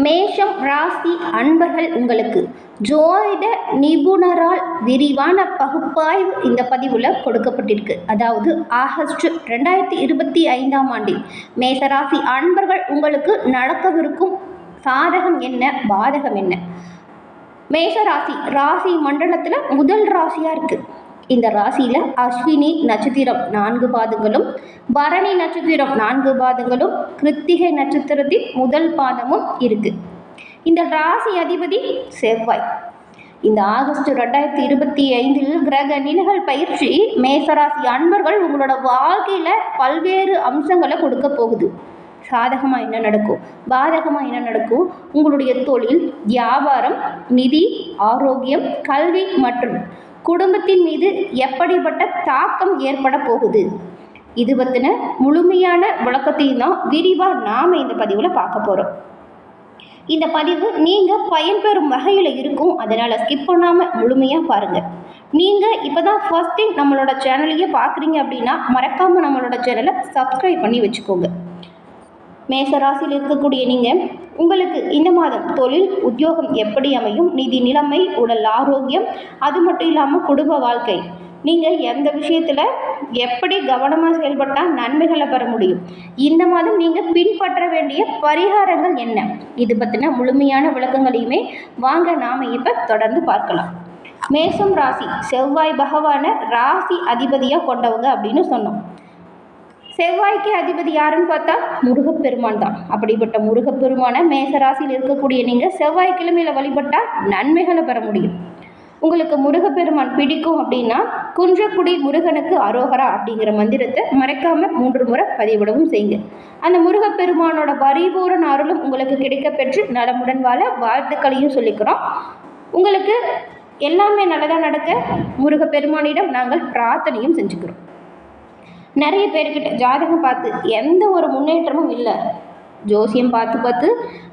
மேஷம் ராசி அன்பர்கள் உங்களுக்கு ஜோதிட நிபுணரால் விரிவான பகுப்பாய்வு இந்த பதிவில் கொடுக்கப்பட்டிருக்கு. அதாவது ஆகஸ்ட் 2025 ஆண்டில் மேஷராசி அன்பர்கள் உங்களுக்கு நடக்கவிருக்கும் சாதகம் என்ன, பாதகம் என்ன? மேஷராசி ராசி மண்டலத்தில் முதல் ராசியாக இருக்குது. இந்த ராசியில் அஸ்வினி நட்சத்திரம் 4 பாதங்களும், பரணி நட்சத்திரம் 4 பாதங்களும், கிருத்திகை நட்சத்திரத்தின் முதல் பாதமும் இருக்குது. இந்த ராசி அதிபதி செவ்வாய். இந்த ஆகஸ்ட் 2025 கிரக நிலைகள் பயிற்சி மேஷராசி அன்பர்கள் உங்களோட வாழ்க்கையில் பல்வேறு அம்சங்களை கொடுக்க போகுது. சாதகமாக என்ன நடக்கும், பாதகமாக என்ன நடக்கும், உங்களுடைய தொழில், வியாபாரம், நிதி, ஆரோக்கியம், கல்வி மற்றும் குடும்பத்தின் மீது எப்படிப்பட்ட தாக்கம் ஏற்பட போகுது, இது பற்றின முழுமையான விளக்கத்தையும் தான் விரிவாக நாம் இந்த பதிவில் பார்க்க போகிறோம். இந்த பதிவு நீங்கள் பயன்பெறும் வகையில் இருக்கும், அதனால் ஸ்கிப் பண்ணாமல் முழுமையாக பாருங்கள். நீங்கள் இப்போ தான் ஃபர்ஸ்ட் டைம் நம்மளோட சேனலையே பார்க்குறீங்க அப்படின்னா மறக்காமல் நம்மளோட சேனலை சப்ஸ்கிரைப் பண்ணி வச்சுக்கோங்க. மேஷராசியில் இருக்கக்கூடிய நீங்கள் உங்களுக்கு இந்த மாதம் தொழில், உத்தியோகம் எப்படி அமையும், நிதி நிலைமை, உடல் ஆரோக்கியம், அது மட்டும் இல்லாமல் குடும்ப வாழ்க்கை, நீங்கள் எந்த விஷயத்தில் எப்படி கவனமாக செயல்பட்டால் நன்மைகளை பெற முடியும், இந்த மாதம் நீங்கள் பின்பற்ற வேண்டிய பரிகாரங்கள் என்ன, இது பற்றின முழுமையான விளக்கங்களையுமே வாங்க நாம் இப்போ தொடர்ந்து பார்க்கலாம். மேஷம் ராசி செவ்வாய் பகவானை ராசி அதிபதியாக கொண்டவங்க அப்படின்னு சொன்னோம். செவ்வாய்க்கு அதிபதி யாருன்னு பார்த்தா முருகப்பெருமான் தான். அப்படிப்பட்ட முருகப்பெருமானை மேஷராசியில் இருக்கக்கூடிய நீங்கள் செவ்வாய்க்கிழமையில் வழிபட்டால் நன்மைகளை பெற முடியும். உங்களுக்கு முருகப்பெருமான் பிடிக்கும் அப்படின்னா குன்றக்குடி முருகனுக்கு அரோகரா அப்படிங்கிற மந்திரத்தை மறைக்காமல் 3 முறை பதிவிடவும் செய்யுங்க. அந்த முருகப்பெருமானோட பரிபூரண அருளும் உங்களுக்கு கிடைக்க பெற்று நலமுடன் வாழ வாழ்த்துக்களையும் சொல்லிக்கிறோம். உங்களுக்கு எல்லாமே நல்லதாக நடக்க முருகப்பெருமானிடம் நாங்கள் பிரார்த்தனையும் செஞ்சுக்கிறோம். நிறைய பேர்கிட்ட ஜாதகம் பார்த்து எந்த ஒரு முன்னேற்றமும் இல்லை, ஜோசியம் பார்த்து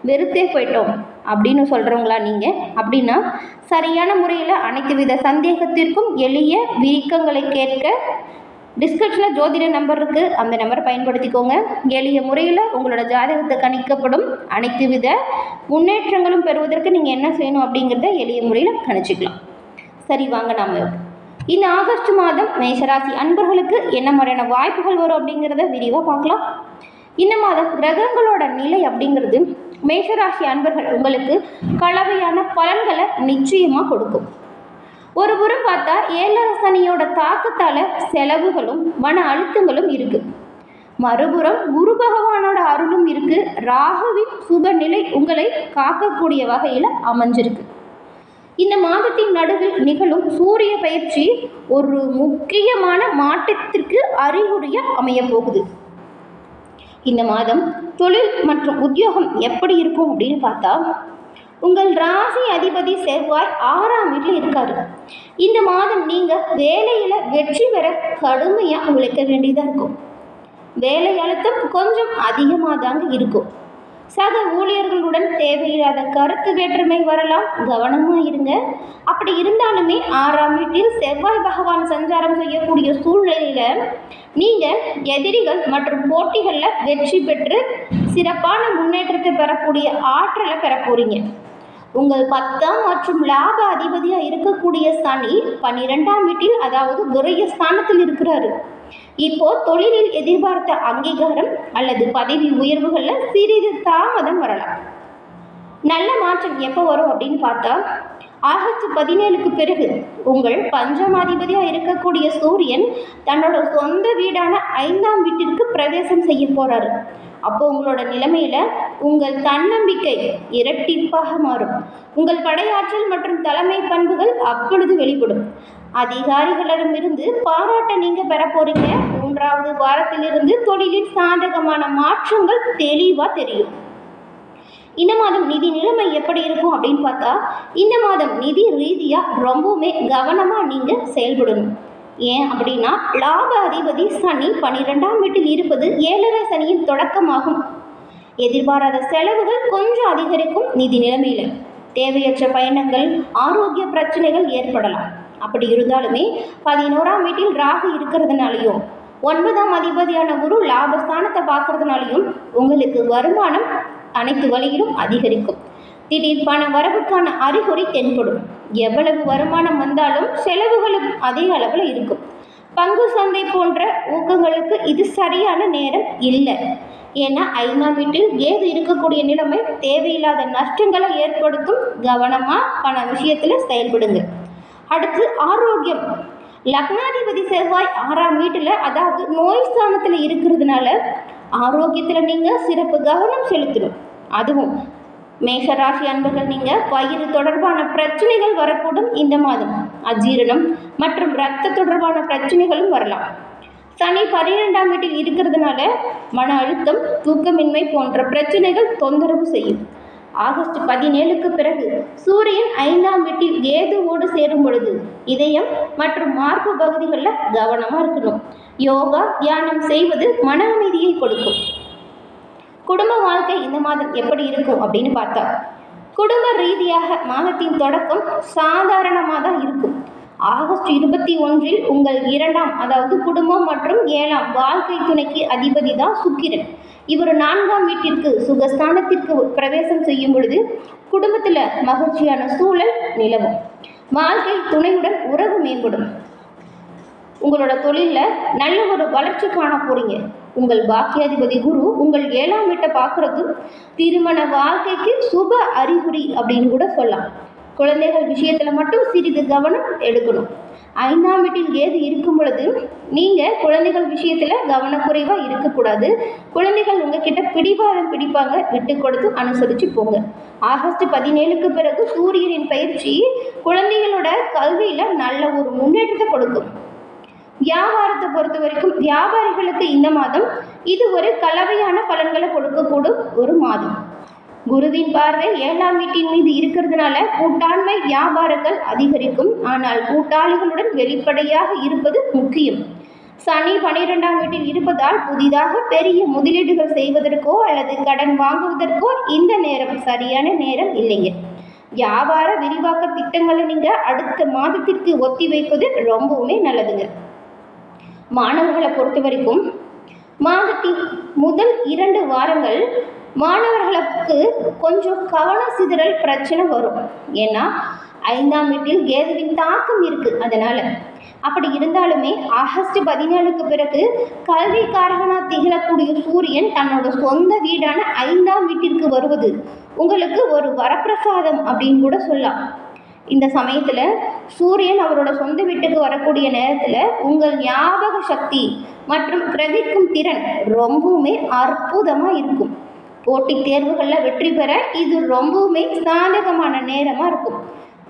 வெறுத்தே போயிட்டோம் அப்படின்னு சொல்கிறவங்களா நீங்கள்? அப்படின்னா சரியான முறையில் அனைத்து வித சந்தேகத்திற்கும் எளிய விரிக்கங்களை கேட்க டிஸ்கிரிப்ஷனில் ஜோதிட நம்பர் இருக்குது, அந்த நம்பரை பயன்படுத்திக்கோங்க. எளிய முறையில் உங்களோட ஜாதகத்தை கணிக்கப்படும். அனைத்து வித முன்னேற்றங்களும் பெறுவதற்கு நீங்கள் என்ன செய்யணும் அப்படிங்கிறத எளிய முறையில் கணிச்சிக்கலாம். சரி, வாங்க நாம் இந்த ஆகஸ்ட் மாதம் மேஷராசி அன்பர்களுக்கு என்ன மாதிரியான வாய்ப்புகள் வரும் அப்படிங்கிறத விரிவாக பார்க்கலாம். இந்த மாதம் கிரகங்களோட நிலை அப்படிங்கிறது மேஷராசி அன்பர்கள் உங்களுக்கு கலவையான பலன்களை நிச்சயமாக கொடுக்கும். ஒரு புறம் பார்த்தா 7 சனியோட தாக்கத்தால் செலவுகளும் மன அழுத்தங்களும் இருக்குது. மறுபுறம் குரு பகவானோட அருளும் இருக்குது. ராகுவின் சுப நிலை உங்களை காக்கக்கூடிய வகையில் அமைஞ்சிருக்கு. இந்த மாதத்தின் நடுவில் நிகழும் சூரிய பயிற்சி ஒரு முக்கியமான மாற்றத்திற்கு அறிகுறியாக அமைய போகுது. இந்த மாதம் தொழில் மற்றும் உத்தியோகம் எப்படி இருக்கும் அப்படின்னு பார்த்தா உங்கள் ராசி அதிபதி செவ்வாய் 6ஆம் வீட்டில் இருக்காரு. இந்த மாதம் நீங்கள் வேலையில் வெற்றி பெற கடுமையாக உழைக்க வேண்டியதாக இருக்கும். வேலை அழுத்தம் கொஞ்சம் அதிகமாக தாங்க இருக்கும். சக ஊழியர்களுடன் தேவையில்லாத கருத்து வேற்றுமை வரலாம், கவனமாக இருங்க. அப்படி இருந்தாலுமே 6ஆம் வீட்டில் செவ்வாய் பகவான் சஞ்சாரம் செய்யக்கூடிய சூழ்நிலையில் நீங்கள் எதிரிகள் மற்றும் போட்டிகளில் வெற்றி பெற்று சிறப்பான முன்னேற்றத்தை பெறக்கூடிய ஆற்றலை பெற போகிறீங்க. உங்கள் 10ஆம் மற்றும் லாப அதிபதியாக இருக்கக்கூடிய சனி 12ஆம் வீட்டில், அதாவது விரய ஸ்தானத்தில் இருக்கிறாரு. இப்போ தொழிலில் எதிர்பார்த்த அங்கீகாரம் அல்லது பதவி உயர்வுகளில் சிறிது தாமதம் வரலாம். நல்ல மாற்றம் எப்போ வரும் அப்படின்னு பார்த்தா ஆகஸ்ட் 17க்கு பிறகு உங்கள் 5ஆம் அதிபதியாக இருக்கக்கூடிய சூரியன் தன்னோட சொந்த வீடான 5ஆம் வீட்டிற்கு பிரவேசம் செய்ய போகிறாரு. அப்போ உங்களோட நிலைமையில் உங்கள் தன்னம்பிக்கை இரட்டிப்பாக மாறும். உங்கள் படையாற்றல் மற்றும் தலைமை பண்புகள் அப்பொழுது வெளிப்படும். அதிகாரிகளிடமிருந்து பாராட்ட நீங்கள் பெற போறீங்க. 3வது வாரத்திலிருந்து தொழிலில் சாதகமான மாற்றங்கள் தெளிவாக தெரியும். இந்த மாதம் நிதி நிலைமை எப்படி இருக்கும் அப்படின்னு பார்த்தா இந்த மாதம் நிதி ரீதியாக ரொம்பவுமே கவனமாக நீங்கள் செயல்படணும். ஏன் அப்படின்னா லாப அதிபதி சனி 12ஆம் வீட்டில் இருப்பது 7.5 சனியின் தொடக்கமாகும். எதிர்பாராத செலவுகள் கொஞ்சம் அதிகரிக்கும். நிதி நிலைமையில் தேவையற்ற பயணங்கள், ஆரோக்கிய பிரச்சனைகள் ஏற்படலாம். அப்படி இருந்தாலுமே 11ஆம் வீட்டில் ராகு இருக்கிறதுனாலையும் 9ஆம் அதிபதியான குரு லாபஸ்தானத்தை பார்க்கறதுனாலையும் உங்களுக்கு வருமானம் அனைத்து வழியிலும் அதிகரிக்கும். திடீர் பண வரவுக்கான அறிகுறி தென்படும். எவ்வளவு வருமானம் வந்தாலும் செலவுகளும் அதே அளவில் இருக்கும். பங்கு சந்தை போன்ற ஊக்கங்களுக்கு இது சரியான நேரம் இல்லை. ஏன்னா 5ஆம் வீட்டில் ஏது இருக்கக்கூடிய நிலைமை தேவையில்லாத நஷ்டங்களை ஏற்படுத்தும். கவனமாக பண விஷயத்தில் செயல்படுங்க. அடுத்து ஆரோக்கியம். லக்னாதிபதி செவ்வாய் 6ஆம் வீட்டில், அதாவது நோய் ஸ்தானத்தில் இருக்கிறதுனால ஆரோக்கியத்தில் நீங்கள் சிறப்பு கவனம் செலுத்தணும். அதுவும் மேஷராசி அன்பர்கள், நீங்கள் வயிறு தொடர்பான பிரச்சனைகள் வரக்கூடும். இந்த மாதம் அஜீரணம் மற்றும் இரத்த தொடர்பான பிரச்சனைகளும் வரலாம். சனி 12ஆம் வீட்டில் இருக்கிறதுனால மன அழுத்தம், தூக்கமின்மை போன்ற பிரச்சனைகள் தொந்தரவு செய்யும். ஆகஸ்ட் 17க்கு பிறகு சூரியன் 5ஆம் வீட்டில் கேதுவோடு சேரும் பொழுது இதயம் மற்றும் மார்பு பகுதிகளில் கவனமாக இருக்கணும். யோகா, தியானம் செய்வது மன அமைதியை கொடுக்கும். குடும்ப வாழ்க்கை இந்த மாதம் எப்படி இருக்கும் அப்படின்னு பார்த்தா, குடும்ப ரீதியாக மாதத்தின் தொடக்கம் சாதாரணமாக தான் இருக்கும். ஆகஸ்ட் 21இல் உங்கள் 2ஆம், அதாவது குடும்பம் மற்றும் 7ஆம் வாழ்க்கை துணைக்கு அதிபதி தான் சுக்கிரன். இவர் 4ஆம் வீட்டிற்கு சுகஸ்தானத்திற்கு பிரவேசம் செய்யும் பொழுது குடும்பத்தில் மகிழ்ச்சியான சூழல் நிலவும். வாழ்க்கை துணையுடன் உறவு மேம்படும். உங்களோட தொழிலில் நல்ல ஒரு வளர்ச்சி காண போறீங்க. உங்கள் பாக்கியாதிபதி குரு உங்கள் 7ஆம் வீட்டை பார்க்கறது திருமண வாழ்க்கைக்கு சுப அறிகுறி அப்படின்னு கூட சொல்லலாம். குழந்தைகள் விஷயத்தில் மட்டும் சிறிது கவனம் எடுக்கணும். 5ஆம் வீட்டில் ஏது இருக்கும் பொழுது நீங்கள் குழந்தைகள் விஷயத்தில் கவனக்குறைவாக இருக்கக்கூடாது. குழந்தைகள் உங்ககிட்ட பிடிவாதம் பிடிப்பாங்க, விட்டு கொடுத்து அனுசரித்து போங்க. ஆகஸ்ட் 17க்கு பிறகு சூரியனின் பயிற்சி குழந்தைகளோட கல்வியில் நல்ல ஒரு முன்னேற்றத்தை கொடுக்கும். வியாபாரத்தை பொறுத்த வரைக்கும் வியாபாரிகளுக்கு இந்த மாதம் இது ஒரு கலவையான பலன்களை கொடுக்கக்கூடும் ஒரு மாதம். குருவின் பார்வை 7ஆம் வீட்டின் மீது இருக்கிறதுனால கூட்டாண்மை வியாபாரங்கள் அதிகரிக்கும். ஆனால் கூட்டாளிகளுடன் வெளிப்படையாக இருப்பது முக்கியம். சனி 12ஆம் வீட்டில் இருப்பதால் புதிதாக பெரிய முதலீடுகள் செய்வதற்கோ அல்லது கடன் வாங்குவதற்கோ இந்த நேரம் சரியான நேரம் இல்லைங்க. வியாபார விரிவாக்க திட்டங்களை நீங்கள் அடுத்த மாதத்திற்கு ஒத்தி வைப்பது ரொம்பவுமே நல்லதுங்க. மாணவர்களை பொறுத்த வரைக்கும் மாதத்தின் முதல் 2 வாரங்கள் மாணவர்களுக்கு கொஞ்சம் கவன சிதறல் பிரச்சனை வரும். ஏன்னா 5ஆம் வீட்டில் கேதுவின் தாக்கம் இருக்குது. அதனால் அப்படி இருந்தாலுமே ஆகஸ்ட் 17க்கு பிறகு கல்விக்காரகனாக திகழக்கூடிய சூரியன் தன்னோட சொந்த வீடான 5ஆம் வீட்டிற்கு வருவது உங்களுக்கு ஒரு வரப்பிரசாதம் அப்படின்னு கூட சொல்லலாம். இந்த சமயத்தில் சூரியன் அவரோட சொந்த வீட்டுக்கு வரக்கூடிய நேரத்தில் உங்கள் ஞாபக சக்தி மற்றும் கிரகிக்கும் திறன் ரொம்பவுமே அற்புதமாக இருக்கும். போட்டித் தேர்வுகளில் வெற்றி பெற இது ரொம்பவுமே சாதகமான நேரமாக இருக்கும்.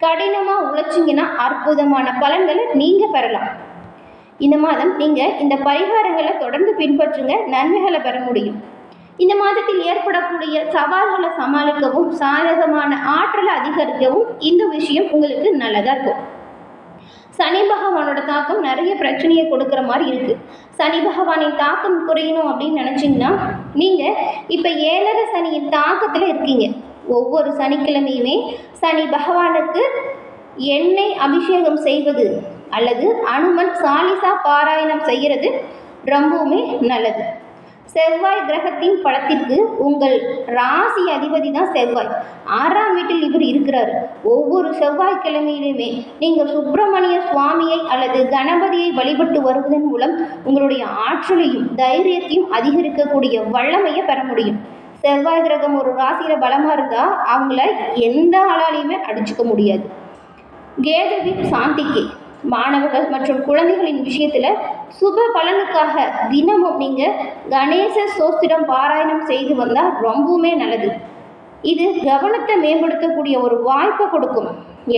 கடினமாக உழைச்சிங்கன்னா அற்புதமான பலன்களை நீங்கள் பெறலாம். இந்த மாதம் நீங்கள் இந்த பரிகாரங்களை தொடர்ந்து பின்பற்றுங்க, நன்மைகளை பெற முடியும். இந்த மாதத்தில் ஏற்படக்கூடிய சவால்களை சமாளிக்கவும் சாதகமான ஆற்றலை அதிகரிக்கவும் இந்த விஷயம் உங்களுக்கு நல்லதாக இருக்கும். சனி பகவானோட தாக்கம் நிறைய பிரச்சனையை கொடுக்குற மாதிரி இருக்குது. சனி பகவானின் தாக்கம் குறையணும் அப்படின்னு நினச்சிங்கன்னா நீங்கள் இப்போ 7.5 சனியின் தாக்கத்தில் இருக்கீங்க. ஒவ்வொரு சனிக்கிழமையுமே சனி பகவானுக்கு எண்ணெய் அபிஷேகம் செய்வது அல்லது அனுமன் சாலிசா பாராயணம் செய்கிறது ரொம்பவுமே நல்லது. செவ்வாய் கிரகத்தின் பலத்திற்கு உங்கள் ராசி அதிபதி தான் செவ்வாய். 6ஆம் வீட்டில் இவர் இருக்கிறார். ஒவ்வொரு செவ்வாய்க்கிழமையிலுமே நீங்கள் சுப்பிரமணிய சுவாமியை அல்லது கணபதியை வழிபட்டு வருவதன் மூலம் உங்களுடைய ஆற்றலையும் தைரியத்தையும் அதிகரிக்கக்கூடிய வல்லமையை பெற முடியும். செவ்வாய் கிரகம் ஒரு ராசியில் பலமாக இருந்தால் அவங்கள எந்த ஆளாலையுமே அடிச்சுக்க முடியாது. கேதுவின் சாந்திக்கு மாணவர்கள் மற்றும் குழந்தைகளின் விஷயத்தில் சுப பலனுக்காக தினமும் நீங்கள் கணேச சோஸ்திரம் பாராயணம் செய்து வந்தால் ரொம்பவுமே நல்லது. இது கவனத்தை மேம்படுத்தக்கூடிய ஒரு வாய்ப்பை கொடுக்கும்.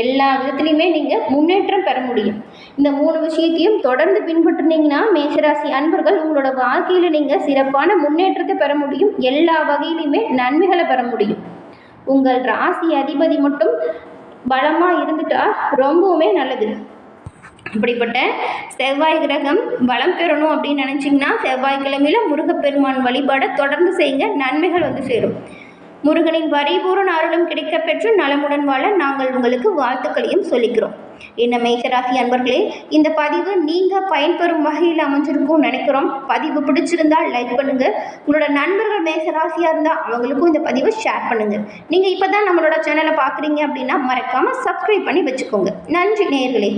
எல்லா விதத்துலையுமே நீங்கள் முன்னேற்றம் பெற முடியும். இந்த 3 விஷயத்தையும் தொடர்ந்து பின்பற்றினீங்கன்னா மேஷராசி அன்பர்கள் உங்களோட வாழ்க்கையில் நீங்கள் சிறப்பான முன்னேற்றத்தை பெற முடியும். எல்லா வகையிலையுமே நன்மைகளை பெற முடியும். உங்கள் ராசி அதிபதி மட்டும் பலமாக இருந்துட்டால் ரொம்பவுமே நல்லது. அப்படிப்பட்ட செவ்வாய் கிரகம் பலம் பெறணும் அப்படின்னு நினச்சிங்கன்னா செவ்வாய்க்கிழமையில் முருகப்பெருமான் வழிபாடை தொடர்ந்து செய்யுங்க, நன்மைகள் வந்து சேரும். முருகனின் பரிபூரண அருளும் கிடைக்கப் பெற்று நலமுடன் வாழ நாங்கள் உங்களுக்கு வாழ்த்துக்களையும் சொல்லிக்கிறோம். என்ன மேசராசி அன்பர்களே, இந்த பதிவு நீங்கள் பயன்பெறும் வகையில் அமைஞ்சிருக்கும்னு நினைக்கிறோம். பதிவு பிடிச்சிருந்தால் லைக் பண்ணுங்கள். உங்களோட நண்பர்கள் மேசராசியாக இருந்தால் அவங்களுக்கும் இந்த பதிவை ஷேர் பண்ணுங்கள். நீங்கள் இப்போ தான் நம்மளோட சேனலை பார்க்குறீங்க அப்படின்னா மறக்காமல் சப்ஸ்கிரைப் பண்ணி வச்சுக்கோங்க. நன்றி நேயர்களே.